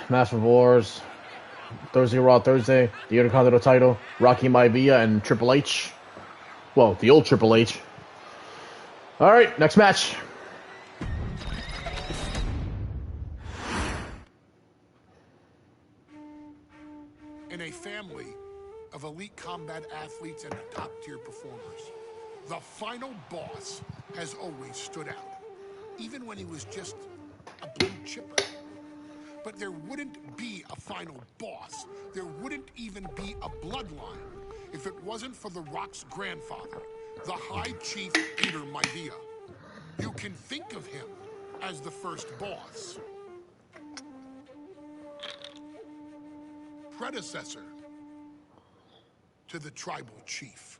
Master of Wars, Thursday Raw Thursday, the Intercontinental title, Rocky Maivia and Triple H. Well, the old Triple H. Alright, next match. In a family of elite combat athletes and top-tier performers, the final boss has always stood out, even when he was just a blue chipper. But there wouldn't be a final boss. There wouldn't even be a bloodline if it wasn't for The Rock's grandfather, the High Chief Peter Maivia. You can think of him as the first boss. Predecessor to the tribal chief.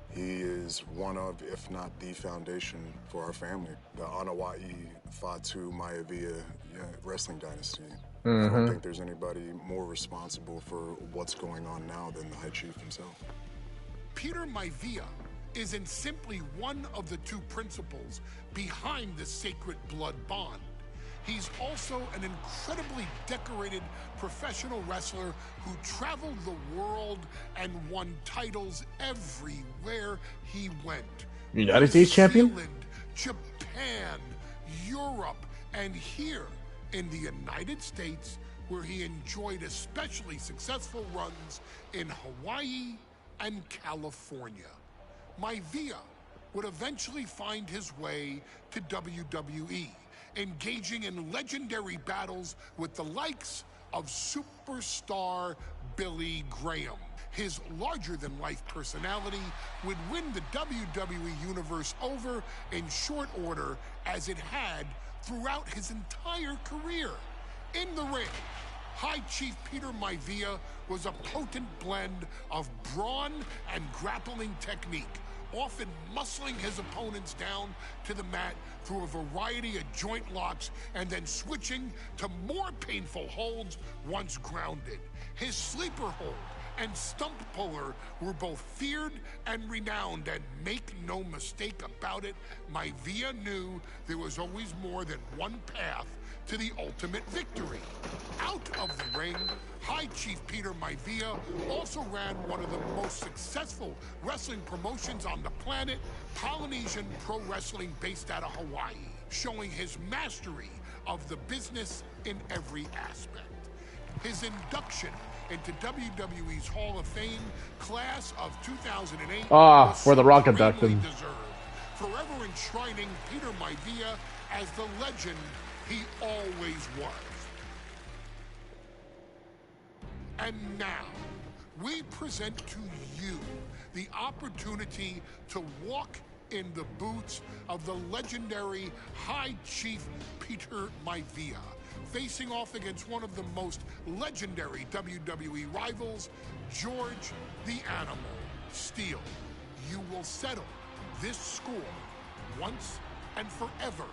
He is one of, if not the foundation for our family. The Anawa'i Fatu Maivia wrestling dynasty. I don't think there's anybody more responsible for what's going on now than the High Chief himself. Peter Maivia isn't simply one of the two principals behind the sacred blood bond. He's also an incredibly decorated professional wrestler who traveled the world and won titles everywhere he went. United States champion? Zealand, Japan, Europe, and here in the United States, where he enjoyed especially successful runs in Hawaii and California. Maivia would eventually find his way to WWE, engaging in legendary battles with the likes of superstar Billy Graham. His larger-than-life personality would win the WWE Universe over in short order, as it had throughout his entire career. In the ring, High Chief Peter Maivia was a potent blend of brawn and grappling technique, often muscling his opponents down to the mat through a variety of joint locks and then switching to more painful holds once grounded. His sleeper hold and stump puller were both feared and renowned, and make no mistake about it, Maivia knew there was always more than one path to the ultimate victory. Out of the ring, High Chief Peter Maivia also ran one of the most successful wrestling promotions on the planet, Polynesian Pro Wrestling, based out of Hawaii, showing his mastery of the business in every aspect. His induction into WWE's Hall of Fame class of 2008 where The Rock inducted him. Forever enshrining Peter Maivia as the legend he always was. And now, we present to you the opportunity to walk in the boots of the legendary High Chief Peter Maivia, facing off against one of the most legendary WWE rivals, George the Animal Steele. You will settle this score once and forever,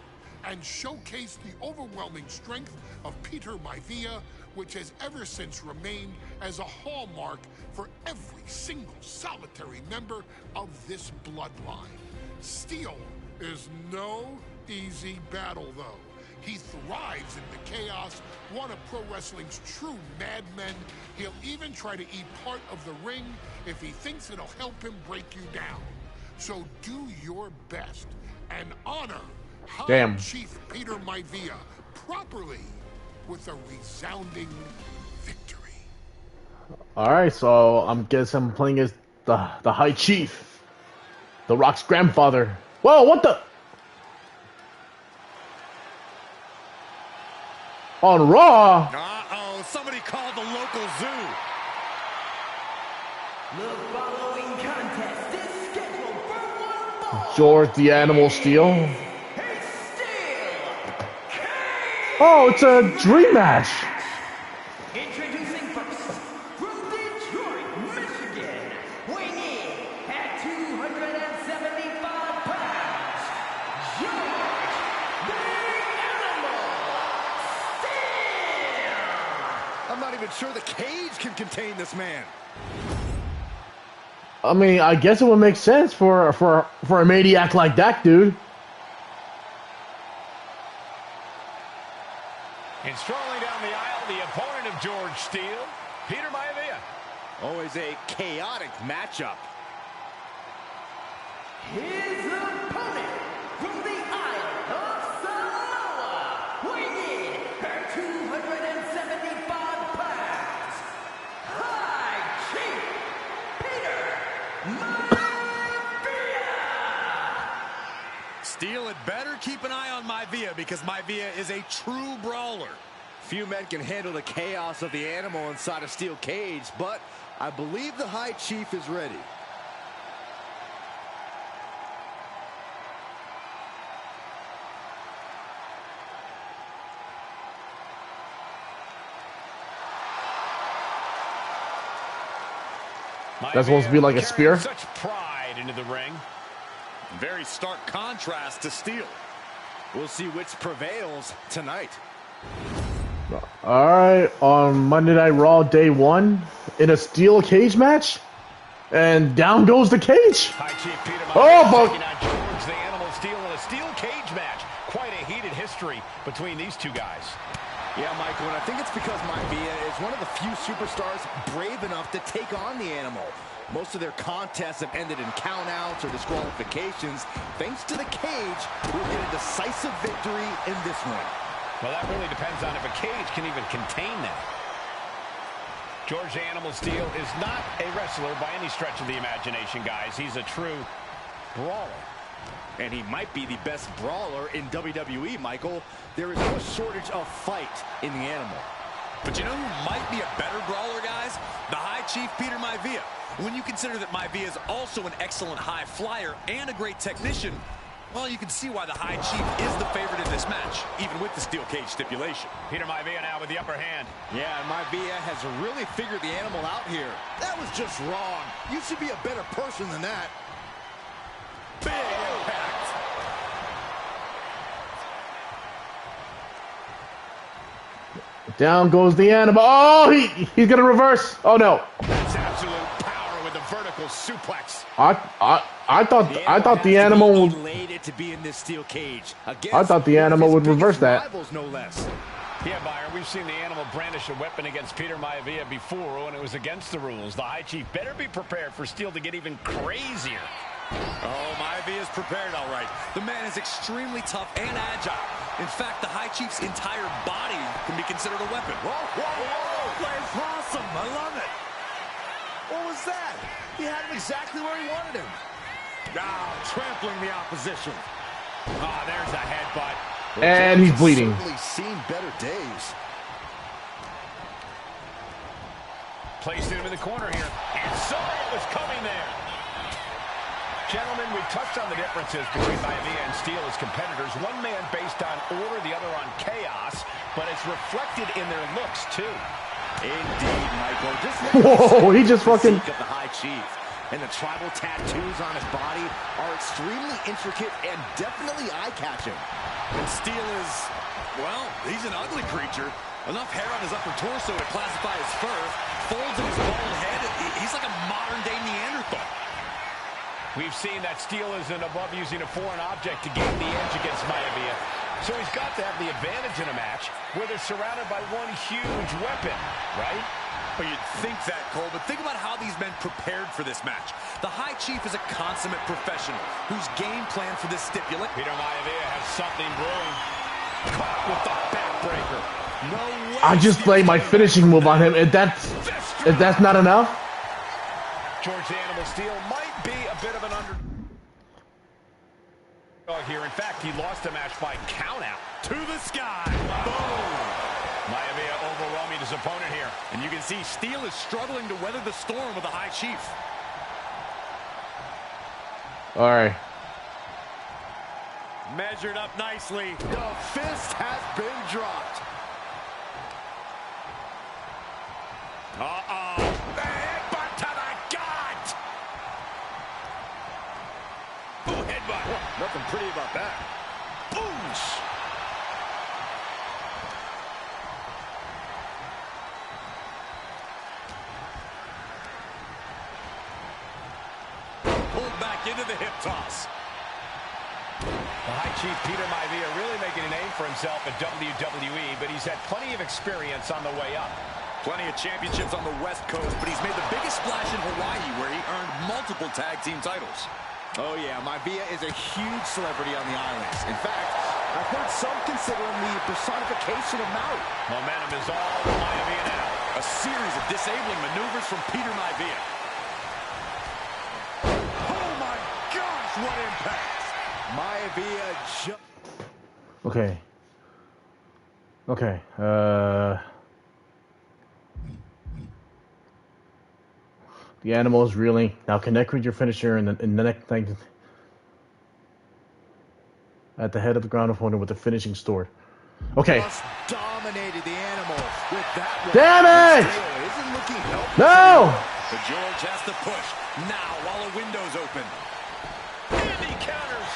and showcase the overwhelming strength of Peter Maivia, which has ever since remained as a hallmark for every single solitary member of this bloodline. Steele is no easy battle, though. He thrives in the chaos, one of pro wrestling's true madmen. He'll even try to eat part of the ring if he thinks it'll help him break you down. So do your best and honor High Chief Peter Maivia properly with a resounding victory. Alright, so I'm guessing I'm playing as the High Chief, The Rock's grandfather. Whoa, what the? On Raw? Uh-oh, somebody called the local zoo. The following contest is scheduled for one fall. George the Animal Steele. Oh, it's a dream match. Introducing first, from Detroit, Michigan, weighing in at 275 pounds, George the Animal Steele. I'm not even sure the cage can contain this man. I mean, I guess it would make sense for a maniac like that, dude. And strolling down the aisle, the opponent of George Steele, Peter Maivia. Always a chaotic matchup. His opponent from the Isle of Samoa, weighing in at 275 pounds, High Chief Peter Maivia. Steele had better keep an eye on Maivia because Maivia is a true brawler. Few men can handle the chaos of the animal inside a steel cage, but I believe the High Chief is ready. That's supposed to be like a spear. Such pride into the ring. Very stark contrast to Steele. We'll see which prevails tonight. All right, on Monday Night Raw, Day 1, in a steel cage match, and down goes the cage. Oh, fuck! George the Animal Steele in a steel cage match. Quite a heated history between these two guys. Yeah, Michael, and I think it's because Maivia is one of the few superstars brave enough to take on the animal. Most of their contests have ended in countouts or disqualifications. Thanks to the cage, we'll get a decisive victory in this one. Well, that really depends on if a cage can even contain that. George the Animal Steele is not a wrestler by any stretch of the imagination, guys. He's a true brawler. And he might be the best brawler in WWE, Michael. There is no shortage of fight in the animal. But you know who might be a better brawler, guys? The High Chief Peter Maivia. When you consider that Maivia is also an excellent high flyer and a great technician, well, you can see why the High Chief is the favorite in this match, even with the steel cage stipulation. Peter Maivia now with the upper hand. Yeah, and Maivia has really figured the animal out here. That was just wrong. You should be a better person than that. Big impact. Down goes the animal. Oh, he's gonna reverse. Oh no. That's absolute power with a vertical suplex. I thought the animal would. Elated to be in this steel cage. I thought the animal would reverse that. Rivals, no less. Yeah, Byron, we've seen the animal brandish a weapon against Peter Maivia before when it was against the rules. The High Chief better be prepared for Steele to get even crazier. Oh, Maivia is prepared, all right. The man is extremely tough and agile. In fact, the High Chief's entire body can be considered a weapon. Whoa, whoa, whoa! That's awesome. I love it. What was that? He had him exactly where he wanted him. Now, trampling the opposition. Ah, there's a headbutt. And he's bleeding. Certainly seen better days. Placed him in the corner here. And saw it was coming there. Gentlemen, we've touched on the differences between Maivia and Steele as competitors. One man based on order, the other on chaos, but it's reflected in their looks, too. Indeed, Michael. Whoa, he just fucking... The High Chief. And the tribal tattoos on his body are extremely intricate and definitely eye-catching. And Steele is, well, he's an ugly creature. Enough hair on his upper torso to classify as fur. Folds in his bald head. He's like a modern-day Neanderthal. We've seen that Steele isn't above using a foreign object to gain the edge against Maivia. So he's got to have the advantage in a match where they're surrounded by one huge weapon, right? Well, you'd think that, Cole, but think about how these men prepared for this match. The High Chief is a consummate professional whose game plan for this stipulate. Peter Maivia has something brewing. Caught with the backbreaker. No way. I just played my finishing move on him. If that's not enough. George the Animal Steele might be a bit of an underdog here. In fact, he lost the match by countout. To the sky. Boom. Maivia overwhelming his opponent here. And you can see Steele is struggling to weather the storm with the High Chief. All right. Measured up nicely. The fist has been dropped. Uh-oh. The headbutt to the gut. Ooh, headbutt. Whoa, nothing pretty about that. Boosh. Pulled back into the hip toss. The High Chief Peter Maivia really making a name for himself at WWE, but he's had plenty of experience on the way up. Plenty of championships on the West Coast, but he's made the biggest splash in Hawaii, where he earned multiple tag team titles. Oh, yeah, Maivia is a huge celebrity on the islands. In fact, I've heard some consider him the personification of Maui. Momentum is all for Maivia now. A series of disabling maneuvers from Peter Maivia. Oh, my gosh, what impact! Maivia just... Okay. Okay. The animal is reeling. Now connect with your finisher in the next thing. At the head of the ground opponent with the finishing sword. Okay. Just dominated the animal with that one. Damn it! Isn't looking helpless No! But George has to push now while a window's open. And he counters.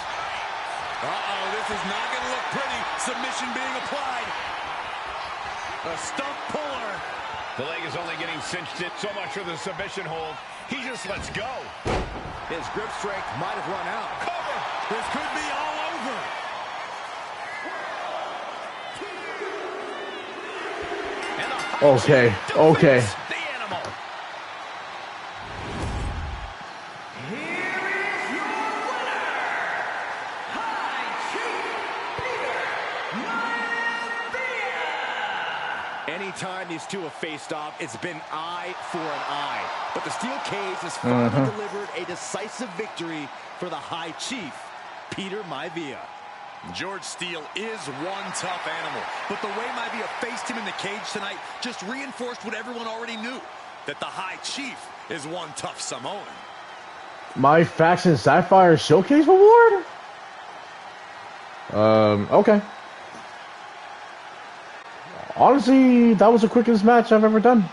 Uh-oh, this is not going to look pretty. Submission being applied. A stump puller. The leg is only getting cinched in so much for the submission hold. He just lets go. His grip strength might have run out. Cover. This could be all over. Okay. Okay. The animal. Here is your winner, High Chief Peter Maivia. Anytime these two have faced off, it's been eye for an eye. But the steel cage has finally delivered a decisive victory for the High Chief, Peter Maivia. George Steele is one tough animal, but the way Maivia faced him in the cage tonight just reinforced what everyone already knew, that the High Chief is one tough Samoan. My Faction Sapphire Showcase Award? Okay. Honestly, that was the quickest match I've ever done.